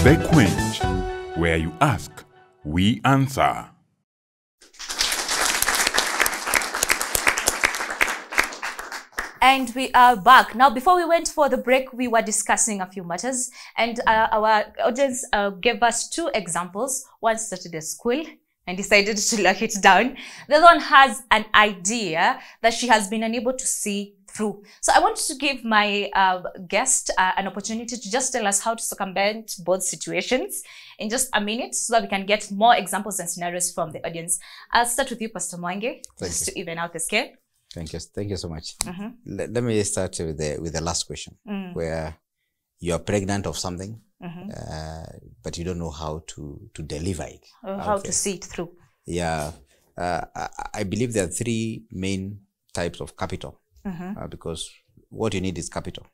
The Quench, where you ask, we answer. And we are back. Now, before we went for the break, we were discussing a few matters, and our audience gave us two examples. One started a school and decided to lock it down. The other one has an idea that she has been unable to see through. So I want to give my guest an opportunity to just tell us how to circumvent both situations in just a minute, so that we can get more examples and scenarios from the audience. I'll start with you, Pastor MWANGI, just to even out the scale. Thank you so much. Let me start with the last question, where you are pregnant of something, but you don't know how to deliver it. Or how to see it through. Yeah. I believe there are three main types of capital, because what you need is capital.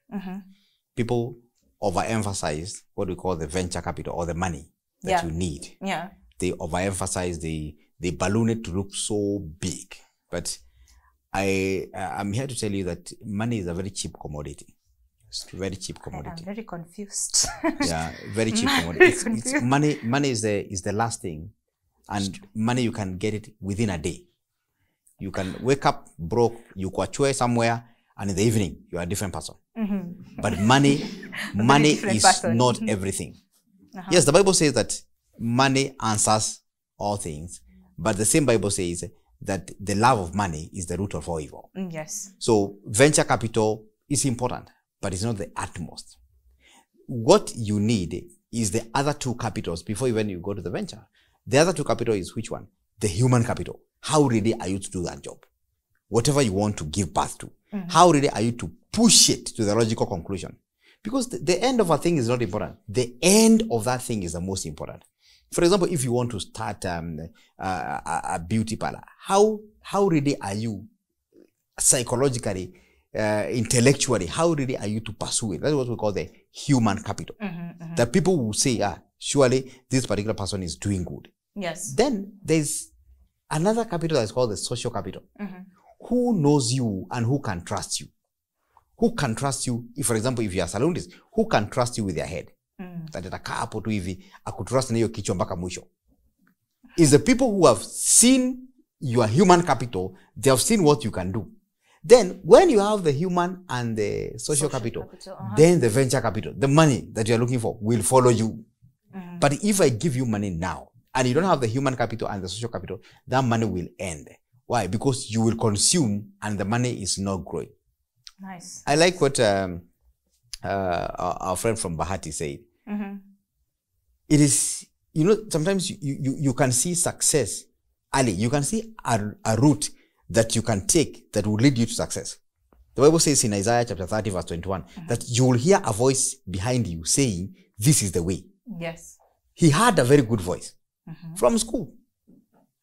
People overemphasize what we call the venture capital, or the money that you need. They overemphasize, they balloon it to look so big. But I'm here to tell you that money is a very cheap commodity. It's a very cheap commodity. I'm very confused. Yeah, very cheap commodity. Money is the last thing, and money you can get it within a day. You can wake up broke, you kwachue somewhere, and in the evening you are a different person. But money is not everything. Yes, the Bible says that money answers all things, but the same Bible says that the love of money is the root of all evil. Yes. So venture capital is important, but it's not the utmost. What you need is the other two capitals before even you go to the venture. The other two capital is which one? The human capital. How ready are you to do that job? Whatever you want to give birth to. How ready are you to push it to the logical conclusion? Because the end of a thing is not important. The end of that thing is the most important. For example, if you want to start a beauty parlor, how ready are you psychologically, intellectually, how ready are you to pursue it? That's what we call the human capital. The people will say, surely this particular person is doing good. Yes. Then there's another capital that's called the social capital. Who knows you and who can trust you? Who can trust you? If, for example, if you are salonist, who can trust you with their head? That atakaa hapo tu hivi akutrust na hiyo kichwa mpaka mwisho. Is the people who have seen your human capital, they have seen what you can do. Then when you have the human and the social capital, then the venture capital, the money that you are looking for, will follow you. But if I give you money now and you don't have the human capital and the social capital, that money will end. Why? Because you will consume and the money is not growing. Nice. I like what our friend from Bahati said. It is, sometimes you can see success early. You can see a route that you can take that will lead you to success. The Bible says in Isaiah chapter 30 verse 21 that you will hear a voice behind you saying, this is the way. Yes. He had a very good voice from school.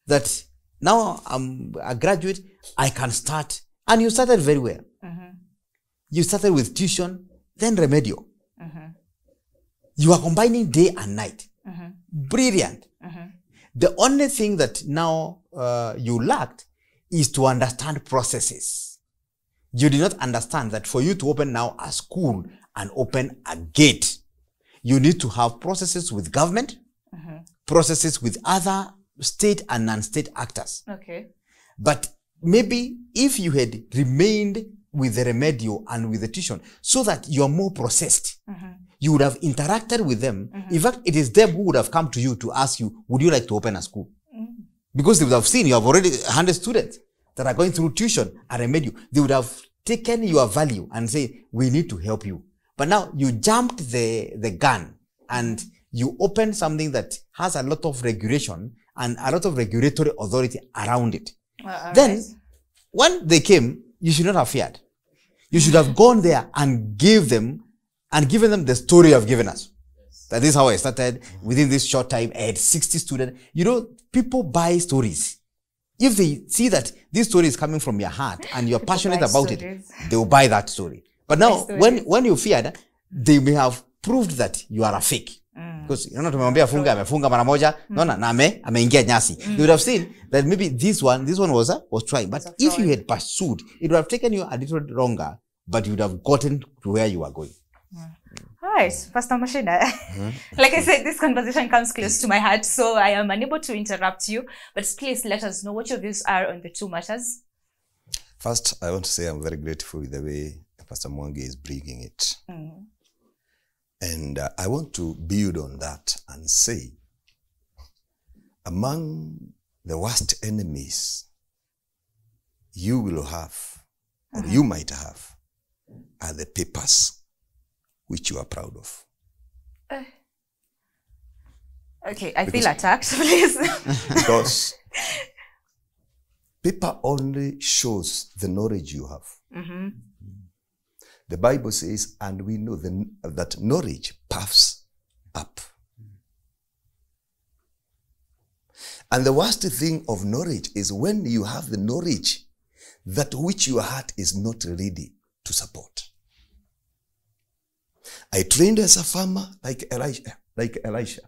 That now I'm a graduate, I can start. And you started very well. You started with tuition, then remedial. You are combining day and night. Brilliant. The only thing that now you lacked is to understand processes. You did not understand that for you to open now a school and open a gate, you need to have processes with government, processes with other state and non-state actors. Okay. But maybe if you had remained with the remedial and with the tuition so that you're more processed, you would have interacted with them. In fact, it is them who would have come to you to ask you, would you like to open a school? Because they would have seen you have already 100 students that are going through tuition and remedial. They would have taken your value and say, we need to help you. But now you jumped the gun and you opened something that has a lot of regulation and a lot of regulatory authority around it. Then, when they came, you should not have feared. You should have gone there and given them the story you have given us. That is how I started. Within this short time, I had 60 students. People buy stories. If they see that this story is coming from your heart and you're passionate about it, they will buy that story. But now, when you feared, they may have proved that you are a fake. Because tumemwambia funga amefunga mara moja, na ameingia nyasi. They would have seen that maybe this one was trying. But if you had pursued, it would have taken you a little longer, but you would have gotten to where you are going. All right, Pastor Muchina. Like I said, this conversation comes close to my heart, so I am unable to interrupt you. But please let us know what your views are on the two matters. First, I want to say I'm very grateful with the way Pastor MWANGI is bringing it. And I want to build on that and say, among the worst enemies you will have, or you might have, are the papers which you are proud of. Okay, I feel attacked, please. Because paper only shows the knowledge you have. The Bible says, and we know that knowledge puffs up. And the worst thing of knowledge is when you have the knowledge that which your heart is not ready to support. I trained as a farmer like Elisha,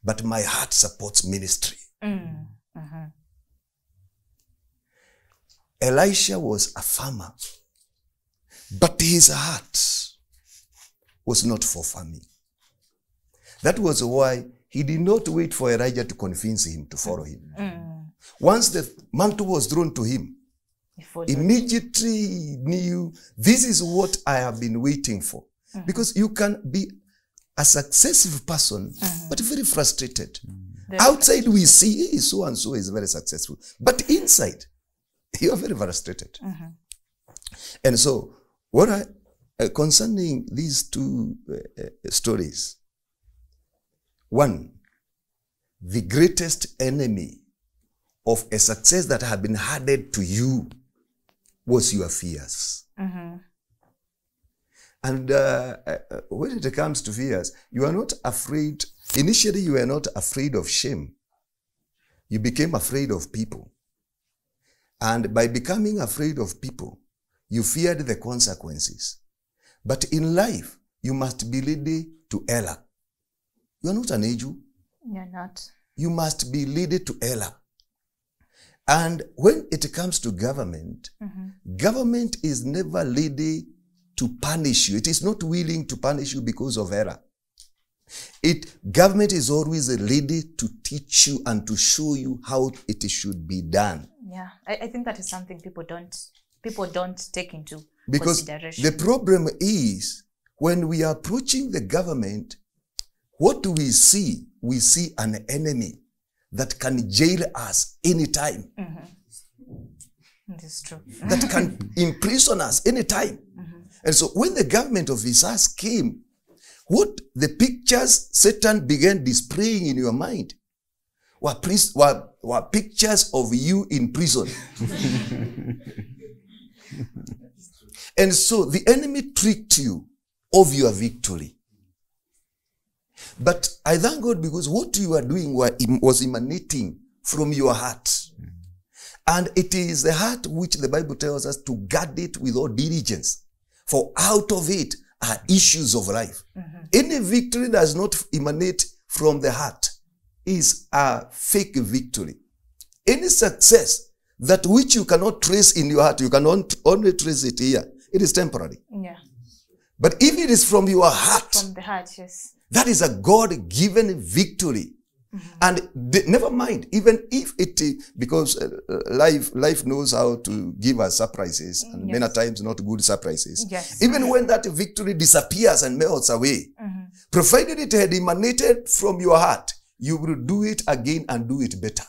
but my heart supports ministry. Elisha was a farmer, but his heart was not for farming. That was why he did not wait for Elijah to convince him to follow him. Once the mantle was thrown to him, immediately knew, this is what I have been waiting for. Because you can be a successful person, but very frustrated. Outside we see, hey, so and so is very successful. But inside, you are very frustrated. And so, what concerning these two stories, one, the greatest enemy of a success that had been handed to you was your fears. And when it comes to fears, you are not afraid. Initially, you were not afraid of shame. You became afraid of people. And by becoming afraid of people, you feared the consequences. But in life, you must be ready to error. You are not an angel. You're not. You must be led to error. And when it comes to government, government is never ready to punish you. It is not willing to punish you because of error. Government is always ready to teach you and to show you how it should be done. Yeah, I think that is something people don't take into Because consideration. the problem is, when we are approaching the government, what do we see? We see an enemy that can jail us anytime. That is true. That can imprison us anytime. And so when the government officers came, what the pictures Satan began displaying in your mind were pictures of you in prison. And so the enemy tricked you of your victory. But I thank God, because what you are doing was emanating from your heart. And it is the heart which the Bible tells us to guard it with all diligence. For out of it are issues of life. Any victory that does not emanate from the heart is a fake victory. Any success that which you cannot trace in your heart, you can only trace it here, it is temporary. Yeah. But if it is from your heart, From the heart, yes. that is a God-given victory. And never mind, even if because life knows how to give us surprises, and many times not good surprises. Yes. Even when that victory disappears and melts away, provided it had emanated from your heart, you will do it again and do it better.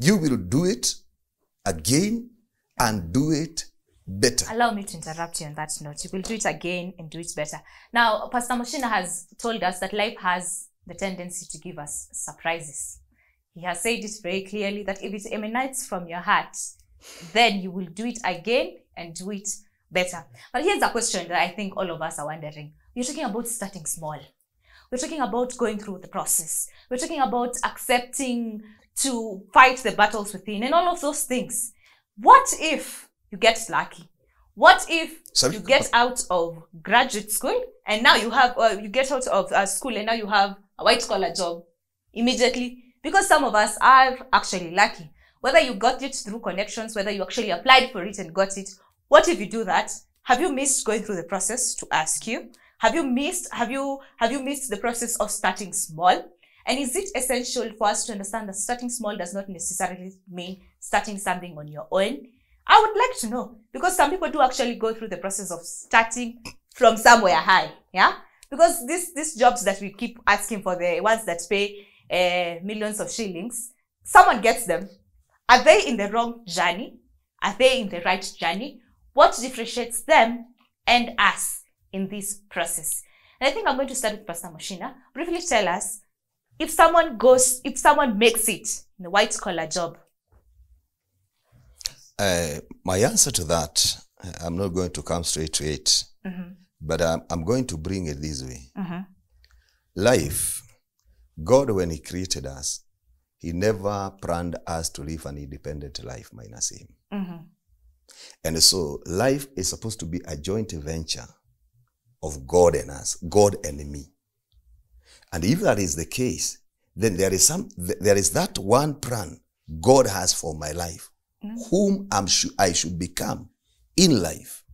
You will do it again and do it better. Allow me to interrupt you on that note. You will do it again and do it better. Now, Pastor Muchina has told us that life has the tendency to give us surprises. He has said it very clearly that if it emanates from your heart, then you will do it again and do it better. But here's a question that I think all of us are wondering. We're talking about starting small. We're talking about going through the process. We're talking about accepting to fight the battles within and all of those things. What if you get lucky? What if you get out of graduate school and now you have, you get out of school and now you have a white collar job immediately? Because some of us are actually lucky. Whether you got it through connections, whether you actually applied for it and got it, what if you do that? Have you missed going through the process to ask you? Have you missed the process of starting small? And is it essential for us to understand that starting small does not necessarily mean starting something on your own? I would like to know, because some people do actually go through the process of starting from somewhere high, yeah? Because these jobs that we keep asking for, the ones that pay millions of shillings, someone gets them. Are they in the wrong journey? Are they in the right journey? What differentiates them and us in this process? And I think I'm going to start with Pastor Muchina. Briefly tell us, if someone makes it in a white collar job. My answer to that, I'm not going to come straight to it, but I'm going to bring it this way. Life, God, when he created us, he never planned us to live an independent life minus him. And so life is supposed to be a joint venture of God and us, God and me. And if that is the case, then there is that one plan God has for my life, whom I should become in life.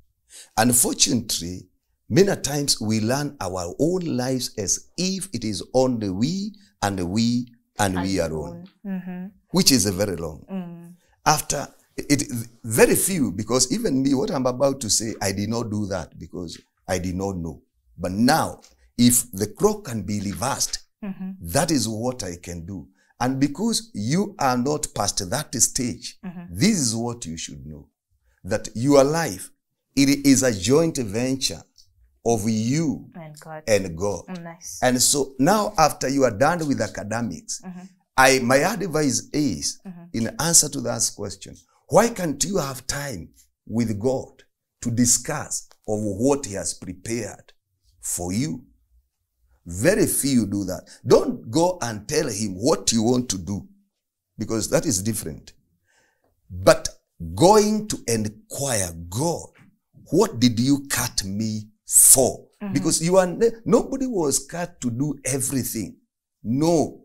Unfortunately, many times we learn our own lives as if it is only we and we and we alone, which is a very long. After it, very few, because even me, what I'm about to say, I did not do that because I did not know. But now, if the clock can be reversed, that is what I can do. And because you are not past that stage, this is what you should know. That your life, it is a joint venture of you and God. Nice. And so now after you are done with academics, my advice is, in answer to that question, why can't you have time with God to discuss of what he has prepared for you? Very few do that. Don't go and tell him what you want to do, because that is different. But going to inquire, God, what did you cut me for? Because nobody was cut to do everything. No.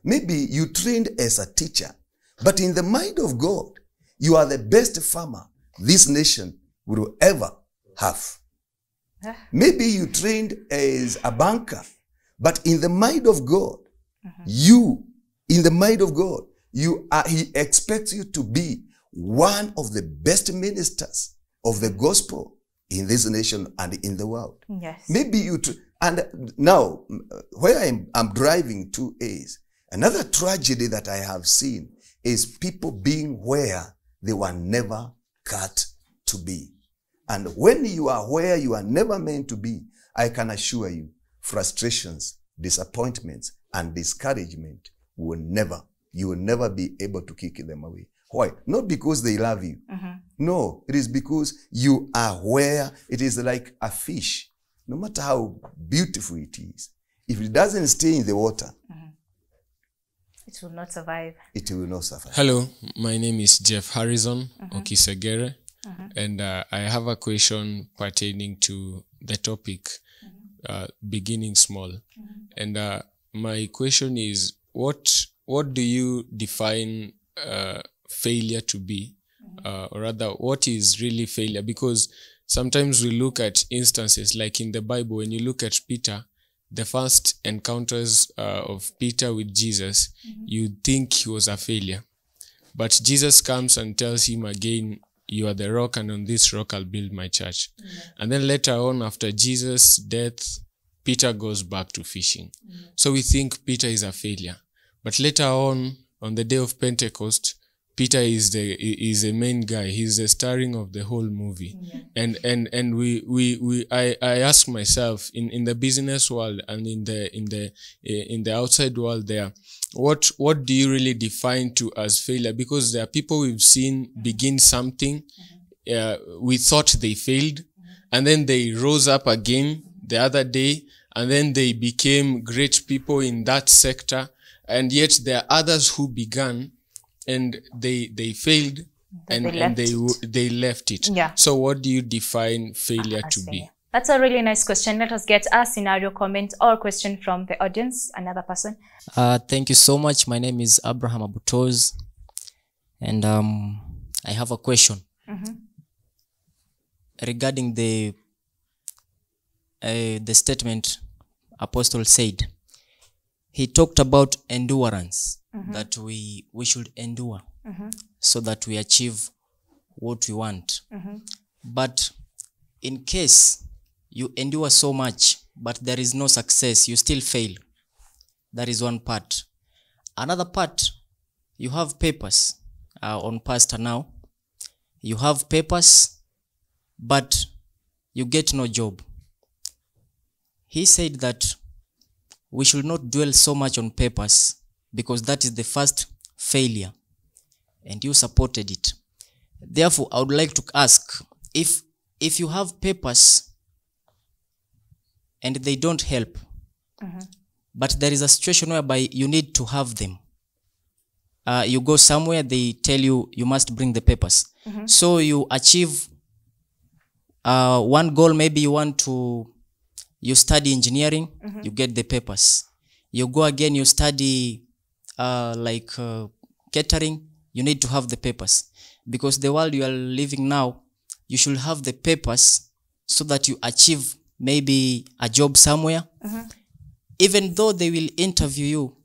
Maybe you trained as a teacher, but in the mind of God, you are the best farmer this nation will ever have. Maybe you trained as a banker, but in the mind of God, he expects you to be one of the best ministers of the gospel in this nation and in the world. Yes. Maybe and now, where I'm driving to is, another tragedy that I have seen is people being where they were never cut to be. And when you are where you are never meant to be, I can assure you, frustrations, disappointments, and discouragement you will never be able to kick them away. Why? Not because they love you. No, it is because you are where it is like a fish. No matter how beautiful it is, if it doesn't stay in the water, it will not survive. It will not survive. Hello, my name is Jeff Harrison Okisegere, and I have a question pertaining to the topic, beginning small. And my question is, what do you define failure to be? Or rather, what is really failure? Because sometimes we look at instances like in the Bible, when you look at Peter, the first encounters of Peter with Jesus, you'd think he was a failure. But Jesus comes and tells him again, you are the rock, and on this rock I'll build my church. And then later on, after Jesus' death, Peter goes back to fishing. So we think Peter is a failure. But later on the day of Pentecost, Peter is the main guy. He's the starring of the whole movie. And I ask myself, in the business world and in the outside world there, what do you really define to as failure? Because there are people we've seen begin something, we thought they failed, and then they rose up again the other day, and then they became great people in that sector. And yet there are others who began and they failed, and they left it. So what do you define failure to be? That's a really nice question. Let us get a scenario comment or question from the audience. Another person. Thank you so much. My name is Abraham Abutoz, and I have a question. regarding the statement Apostle said. He talked about endurance, that we should endure so that we achieve what we want. But in case you endure so much, but there is no success, you still fail. That is one part. Another part, you have papers on pastor now. You have papers, but you get no job. He said that we should not dwell so much on papers because that is the first failure, and you supported it. Therefore, I would like to ask, if you have papers and they don't help, but there is a situation whereby you need to have them. You go somewhere, they tell you you must bring the papers. So you achieve one goal, maybe you study engineering, you get the papers. You go again, you study catering, you need to have the papers. Because the world you are living now, you should have the papers so that you achieve maybe a job somewhere. Even though they will interview you,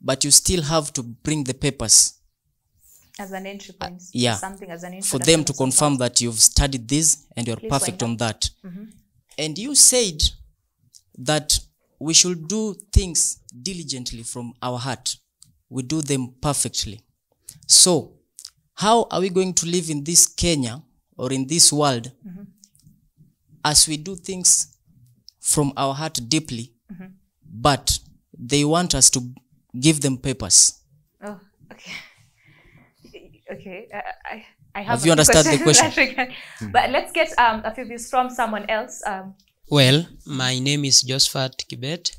but you still have to bring the papers. As an entry point. Something as an for them to confirm that you've studied this and you're perfect on that. And you said that we should do things diligently from our heart. We do them perfectly. So, how are we going to live in this Kenya or in this world as we do things from our heart deeply, but they want us to give them papers? Oh, okay. Okay, I have you understood the question? But let's get a few views from someone else. Well, my name is Josephat Kibet.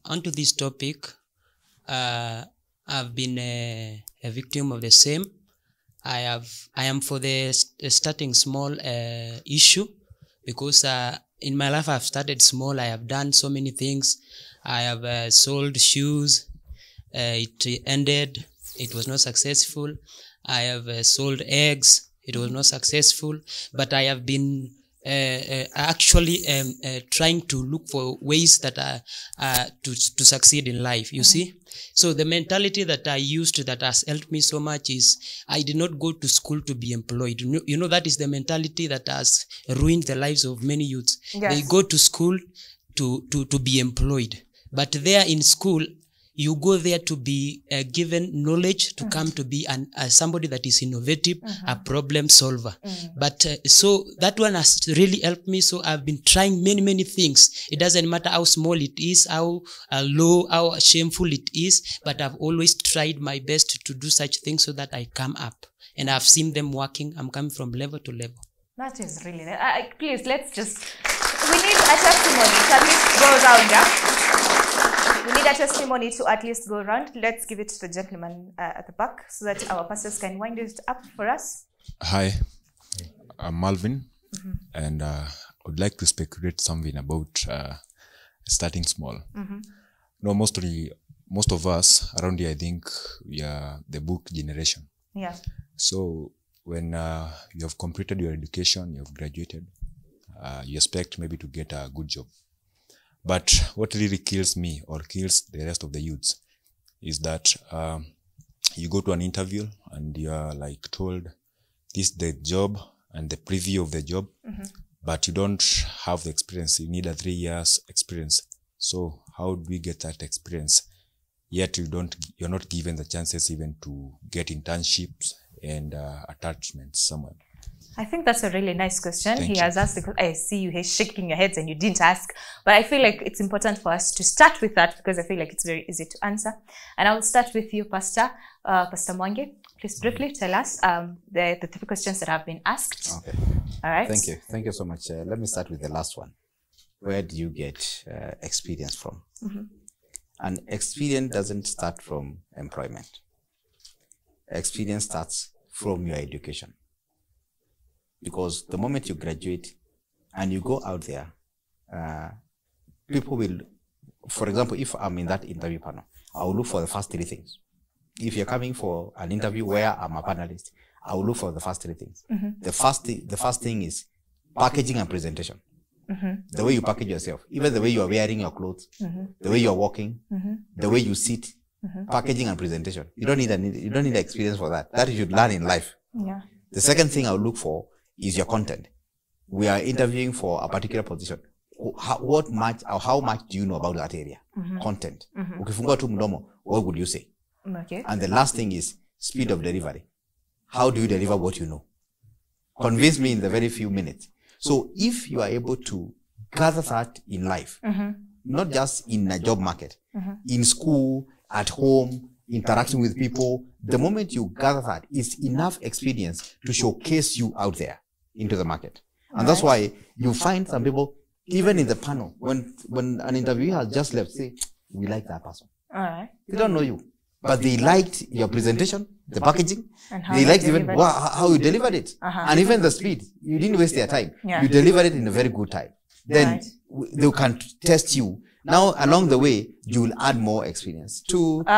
Onto this topic, I've been a victim of the same. I am for the starting small issue, because in my life I've started small. I have done so many things. I have sold shoes. It ended. It was not successful. I have sold eggs. It was not successful. But I have been actually trying to look for ways that to succeed in life, you see. So the mentality that I used that has helped me so much is I did not go to school to be employed. You know, that is the mentality that has ruined the lives of many youths. Yes. They go to school to be employed. But there in school, you go there to be given knowledge, to come to be somebody that is innovative, a problem solver. But so that one has really helped me. So I've been trying many things. It doesn't matter how small it is, how low, how shameful it is, but I've always tried my best to do such things so that I come up. And I've seen them working. I'm coming from level to level. That is really nice. Please, let's just... We need a testimony to at least go around, yeah? We need a testimony to at least go around. Let's give it to the gentleman at the back so that our pastors can wind it up for us. Hi, I'm Malvin, and I would like to speculate something about starting small. No, most of us around here, I think we are the book generation. Yeah. So when you have completed your education, you have graduated, you expect maybe to get a good job. But what really kills me or kills the rest of the youths is that you go to an interview and you are like told this is the job and the preview of the job, but you don't have the experience. You need a 3 years experience. So how do we get that experience? Yet you're not given the chances even to get internships and attachments somewhere. I think that's a really nice question. He has asked, because I see you shaking your heads and you didn't ask. But I feel like it's important for us to start with that because I feel like it's very easy to answer. And I will start with you, Pastor MWANGI. Please briefly tell us the 3 questions that have been asked. Okay. All right. Thank you. Thank you so much. Let me start with the last one. Where do you get experience from? And experience doesn't start from employment. Experience starts from your education. Because the moment you graduate and you go out there, people will, for example, if I'm in that interview panel, I will look for the first 3 things. If you're coming for an interview where I'm a panelist, I will look for the first three things. The first thing is packaging and presentation. The way you package yourself, even the way you are wearing your clothes, the way you are walking, the way you sit, packaging and presentation. You don't need experience for that. That you should learn in life. Yeah. The second thing I will look for is your content. We are interviewing for a particular position. How much do you know about that area? Content. Ukifungua tu mdomo, what would you say? Okay. And the last thing is speed of delivery. How do you deliver what you know? Convince me in the very few minutes. So if you are able to gather that in life, not just in a job market, in school, at home, interacting with people, the moment you gather that, it's enough experience to showcase you out there into the market. And that's why you find some people, even in the panel, when an interviewer has just left, say, we like that person. All right. They don't know you, but they liked your presentation, the packaging. And how They you liked even delivered it. how you delivered it. And even the speed. You didn't waste their time. Yeah. You delivered it in a very good time. Then Right. they can test you. Now, along the way, you will add more experience.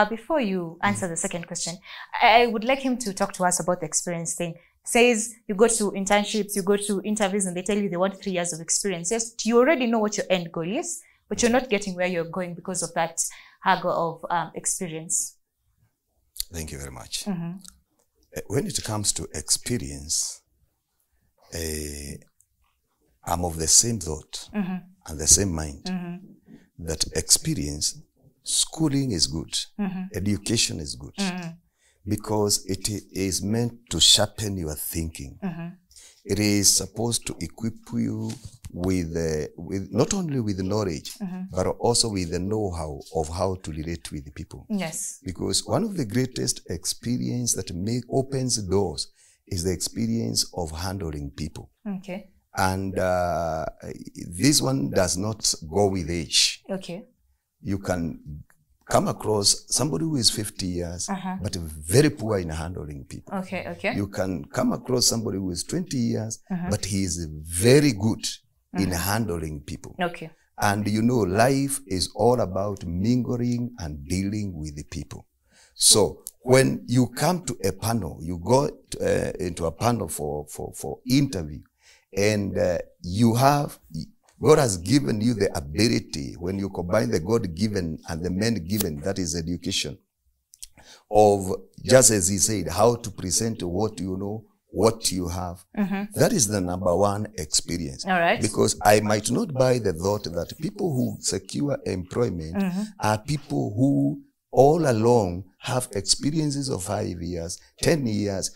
Before you answer the second question, I would like him to talk to us about the experience thing. Says you go to internships, you go to interviews, and they tell you they want 3 years of experience. Yes, you already know what your end goal is, but you're not getting where you're going because of that haggle of experience. Thank you very much. When it comes to experience, I'm of the same thought and the same mind that experience, schooling is good, education is good, because it is meant to sharpen your thinking. It is supposed to equip you with not only with knowledge, but also with the know-how of how to relate with the people. Yes. Because one of the greatest experience that opens doors is the experience of handling people. Okay. And this one does not go with age. Okay. You can come across somebody who is 50 years, but very poor in handling people. Okay. Okay. You can come across somebody who is 20 years, but he is very good in handling people. Okay. And you know, life is all about mingling and dealing with the people. So when you come to a panel, you go into a panel for interview, and God has given you the ability, when you combine the God-given and the man-given, that is education, of, just as he said, how to present what you know, what you have. That is the number one experience. All right. Because I might not buy the thought that people who secure employment are people who all along have experiences of 5 years, 10 years.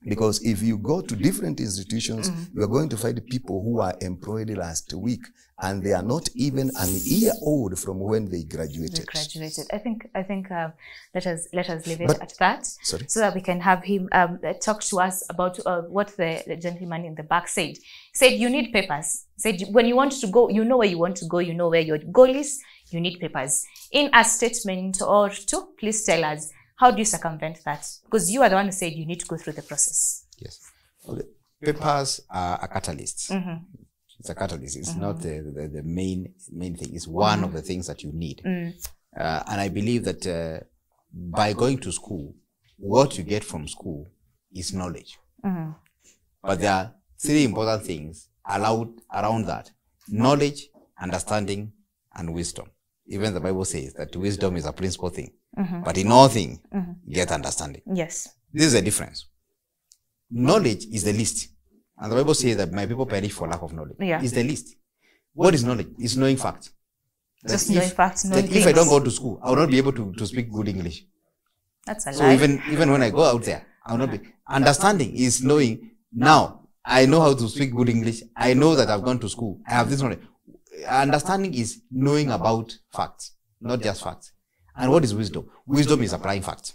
Because if you go to different institutions, you are going to find people who are employed last week, and they are not even an year old from when they graduated. I think let us leave it at that. Sorry? So that we can have him talk to us about what the gentleman in the back said. He said you need papers. He said when you want to go, you know where you want to go, you know where your goal is, you need papers. In a statement or two, please tell us, how do you circumvent that? Because you are the one who said you need to go through the process. Yes. Okay. Papers are a catalyst. It's a catalyst. It's not the main thing. It's one of the things that you need. And I believe that by going to school, what you get from school is knowledge. But there are 3 important things around that: knowledge, understanding, and wisdom. Even the Bible says that wisdom is a principal thing. But in all things, get understanding. Yes. This is the difference. Knowledge is the least. And the Bible says that my people perish for lack of knowledge. Yeah. It's the least. What is knowledge? It's knowing facts. Just knowing facts, knowing If I things. don't go to school, I will not be able to speak good English. That's a So lie. even when I go out there, I will not be. Understanding is knowing, now I know how to speak good English. I know that I've gone to school. I have this knowledge. Understanding is knowing about facts, not just facts. And what is wisdom? Wisdom is applying facts.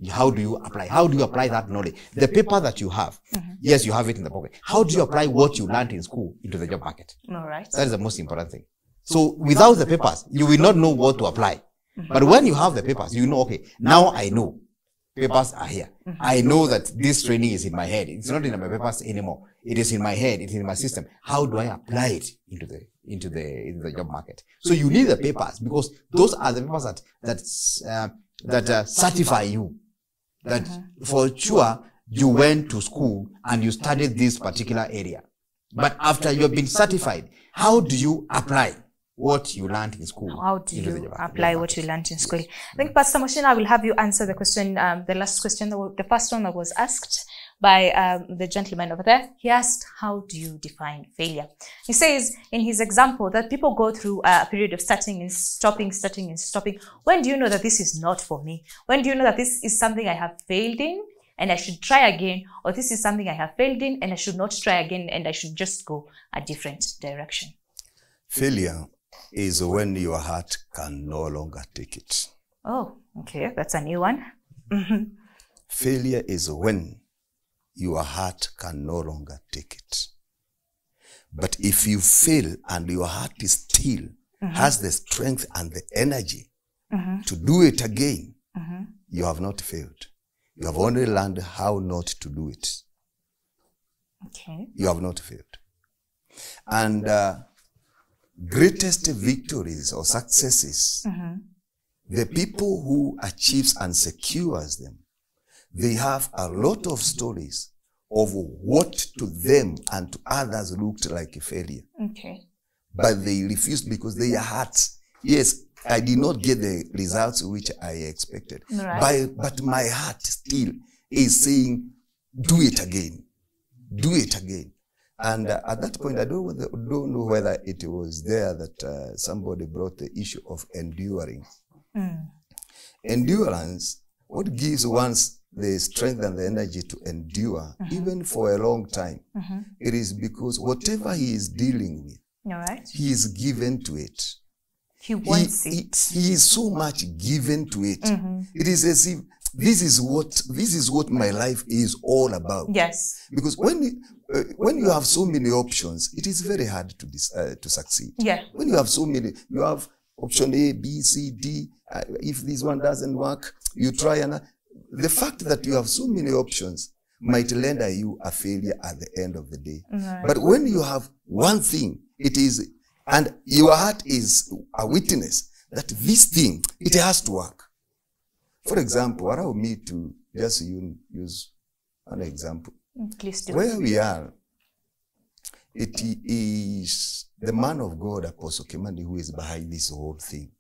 How do you apply? How do you apply that knowledge? The paper that you have, yes, you have it in the pocket. How do you apply what you learned in school into the job market? All right. That is the most important thing. So without the papers, you will not know what to apply. But when you have the papers, you know, okay, now I know. Papers are here. I know that this training is in my head. It's not in my papers anymore. It is in my head. It's in my system. How do I apply it into the job market? So you need the papers, because those are the papers that certify you. That for sure, you went to school and you studied this particular area. But after you have been certified, how do you apply what you learned in school? How do you apply what you learned in school? I think, Pastor Muchina, I will have you answer the question, the last question, the first one that was asked by the gentleman over there. He asked, how do you define failure? He says in his example that people go through a period of starting and stopping, starting and stopping. When do you know that this is not for me? When do you know that this is something I have failed in and I should try again, or this is something I have failed in and I should not try again and I should just go a different direction? Failure is when your heart can no longer take it. Oh, okay. That's a new one. Failure is when your heart can no longer take it. But if you fail and your heart is still, has the strength and the energy to do it again, you have not failed. You have only learned how not to do it. Okay. You have not failed. And greatest victories or successes, the people who achieves and secures them, they have a lot of stories of what to them and to others looked like a failure. Okay. But they refused because their hearts, yes, I did not get the results which I expected. Right. But my heart still is saying, do it again. Do it again. And at that point, I don't know whether it was there that somebody brought the issue of enduring. Endurance, what gives one's the strength and the energy to endure, even for a long time, it is because whatever he is dealing with, he is given to it. He wants it. He is so much given to it. It is as if this is what my life is all about. Yes. Because when you have so many options, it is very hard to succeed. Yeah. When you have so many, you have option A, B, C, D. If this one doesn't work, you try another. The fact that you have so many options might render you a failure at the end of the day. But when you have one thing, it is, and your heart is a witness that this thing, it has to work. For example, allow me to just use an example. Please do. Where we are, it is the man of God, Apostle Kimani, who is behind this whole thing.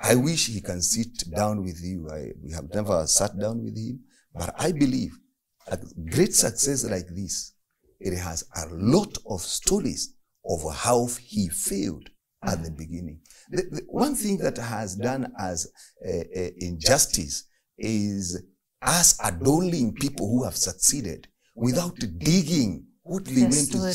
I wish he can sit down with you. We have never sat down with him, but I believe a great success like this, it has a lot of stories of how he failed at the beginning. The one thing that has done as injustice is us adulting people who have succeeded without digging what they went through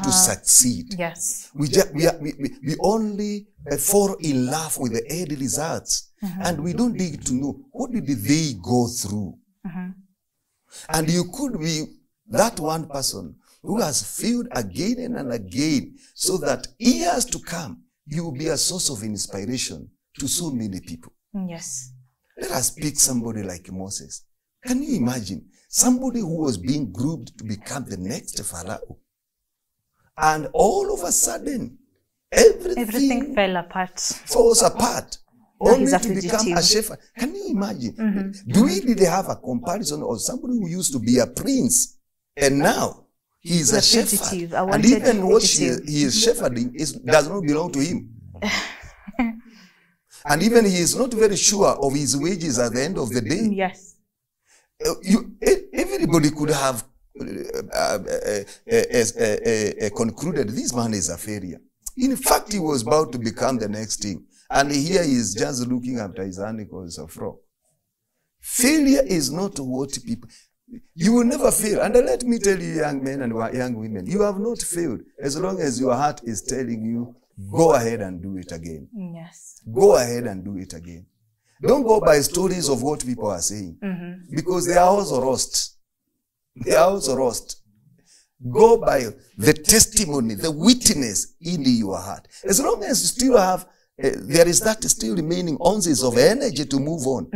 to succeed. Yes. We only fall in love with the end results, and we don't dig to know what did they go through. And you could be that one person who has failed again and again, so that years to come, you will be a source of inspiration to so many people. Yes. Let us pick somebody like Moses. Can you imagine somebody who was being groomed to become the next Pharaoh? And all of a sudden, everything fell apart. Falls apart. Now Only to become a shepherd. Can you imagine? Do we really have a comparison of somebody who used to be a prince and now he is a shepherd? And even what he is shepherding does not belong to him. And even he is not very sure of his wages at the end of the day. Yes. Everybody could have concluded this man is a failure. In fact, he was about to become the next thing. And here he is just looking after his ankles of frog. Failure is not what people... You will never fail. And let me tell you, young men and young women, you have not failed as long as your heart is telling you, go ahead and do it again. Yes. Go ahead and do it again. Don't go by stories of what people are saying. Because they are also roast. They are also roast. Go by the testimony, the witness in your heart. As long as you still have, there is that still remaining ounces of energy to move on.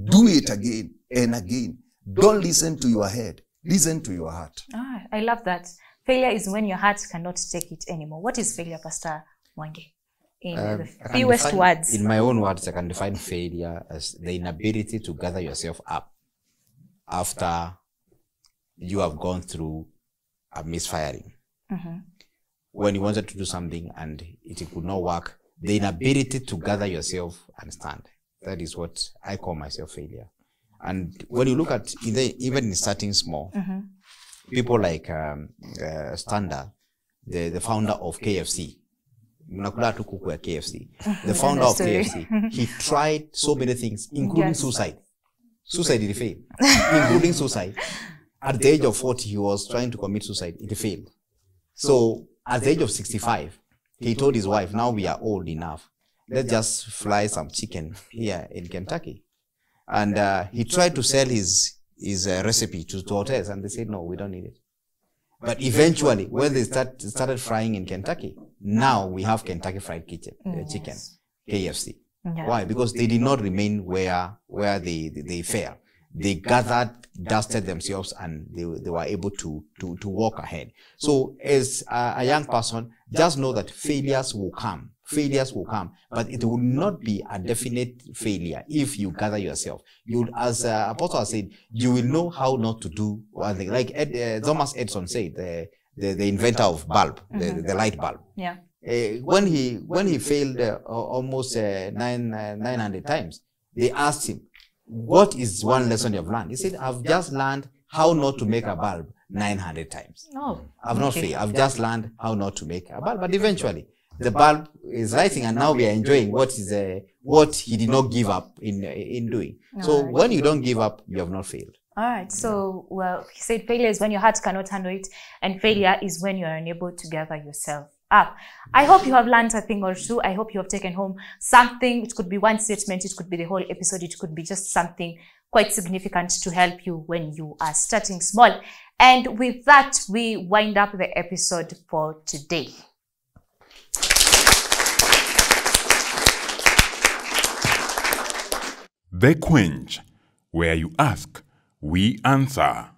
Do it again and again. Don't listen to your head. Listen to your heart. I love that. Failure is when your heart cannot take it anymore. What is failure, Pastor Mwangi? In the fewest words. In my own words, I can define failure as the inability to gather yourself up after you have gone through a misfiring. When you wanted to do something and it could not work, the inability to gather yourself and stand. That is what I call myself failure. And when you look at even in starting small, people like Standa, the founder of KFC, the founder of KFC, he tried so many things, including suicide. Suicide, did fail, including suicide. At the age of 40, he was trying to commit suicide. It failed. So at the age of 65, he told his wife, now we are old enough. Let's just fry some chicken here in Kentucky. And he tried to sell his recipe to hotels, and they said, no, we don't need it. But eventually, when they started frying in Kentucky, now we have Kentucky Fried Chicken, KFC. Yeah. Why? Because they did not remain where they fell. They gathered, dusted themselves, and they were able to walk ahead. So as a young person, just know that failures will come. Failures will come, but it will not be a definite failure if you gather yourself. You, as Apostle said, you will know how not to do one thing. Like Thomas Edison said, the inventor of bulb, the light bulb. Yeah. When he failed almost 900 times, they asked him, what is one lesson you've learned? He said, I've just learned how not to make a bulb 900 times. Oh, I've not failed. I've just learned how not to make a bulb. But eventually, the bulb is lighting, and now we are enjoying what he did not give up in doing. So when you don't give up, you have not failed. All right. So, well, he said failure is when your heart cannot handle it, and failure is when you are unable to gather yourself up. I hope you have learned a thing or two. I hope you have taken home something. It could be one statement. It could be the whole episode. It could be just something quite significant to help you when you are starting small. And with that, we wind up the episode for today. The Quench, where you ask, we answer.